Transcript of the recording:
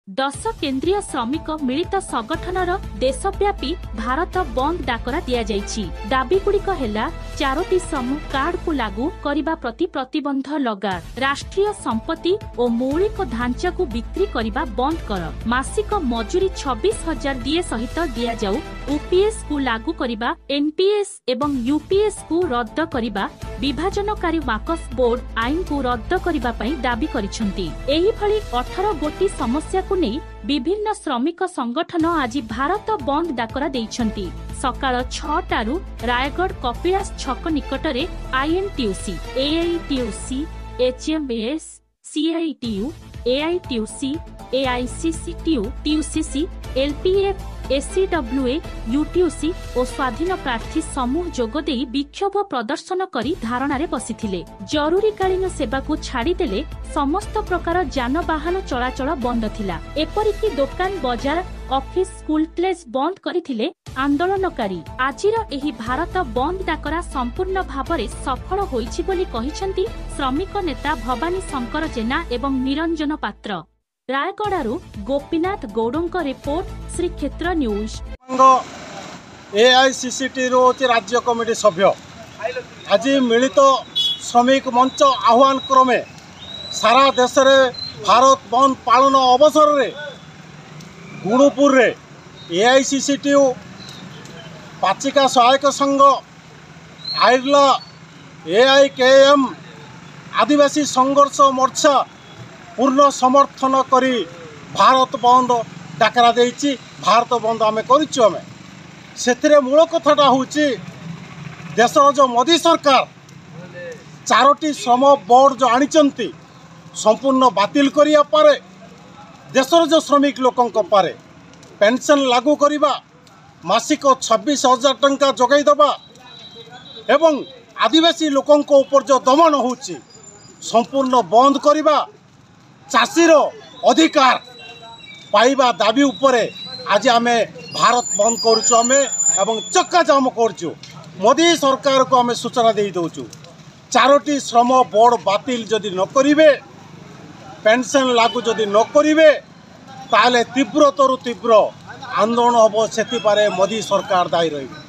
10 केन्द्रीय श्रमिक मिलित संगठनर देशव्यापी भारत बंद डाकरा दिया जाइछि। दाबीगुड़िक हेला 4टी समूह कार्ड को लागू करिबा प्रति प्रतिबंध लगा, राष्ट्रीय संपत्ति और मौलिक ढांचा को बिक्री करिबा बंद कर, मासिक मजूरी 26,000 दिए सहित दिया जाऊ, ओपीएस को लागू करिबा, एनपीएस एवं यूपीएस को रद्द करिबा, विभाजनकारी मार्कस बोर्ड आईन को रद्द करिबा पई दाबी करिसंती। एही भली 18 गोटी समस्या को नहीं विभिन्न श्रमिक संगठन आज भारत बंद डाकरा देइछंती। सकाळ 6टारू रायगढ़ कपिलास छक निकटरे INTUC, AITUC, HMS, CITU, AITUC, AICCTU, TUCC, LPF, SCWA, UTUC और स्वाधीन प्रार्थी समूह जोगदे विक्षोभ प्रदर्शन करी धारणारे बसिथिले। जरूरीकालीन सेवा को छाड़ीदेले समस्त प्रकार जानवाहन चलाचल बंद थिला। एपरिकी दुकान, बजार, ऑफिस, स्कूल कॉलेज बंद करिथिले आंदोलनकारी। आजिर एही भारत बंद डाकरा संपूर्ण भावरे सफल होइछि बोली कहिसंती श्रमिक नेता भवानी शंकर जेना एवं निरंजन पात्र। रायगढ़ारू गोपीनाथ गौड़ों रिपोर्ट, श्रीक्षेत्र न्यूज। एआईसीसीटी राज्य कमिटी सभ्य आज मिलित श्रमिक मंच आह्वान क्रमे सारा देश में भारत बंद पालन अवसर में गुणुपुर रे एआईसीसीटी, पाचिका सहायक संघ, आइरला, एआईकेएम, आदिवासी संघर्ष मोर्चा पूर्ण समर्थन करी भारत बंद डाकरा देइछि। भारत बंद आमे करिछु। आमे सेथिरे मूल कथाटा होछि देशर जो मोदी सरकार 4टी श्रम बोर्ड जो आनिचंती संपूर्ण बातिल करिया पारे, देशर जो श्रमिक लोकंक पारे पेंशन लागू करिबा, मासिक 26,000 टंका जोगाई दबा एवं आदिवासी लोकंक ऊपर जो दमन होछि संपूर्ण बंद करिबा, चाषीर अधिकार पाइबा दाबी उपरे आज आमे भारत बंद करुचु। आमे एवं चक्का जाम करुचु। मोदी सरकार को आमे सूचना दे दउचु 4टी श्रम बोर्ड बातिल जदि न करिवे, पेंशन लागू जदि न करिवे ताले तीव्रतरु तीव्र आंदोलन हबो। सेति पारे मोदी सरकार दायी रहिबे।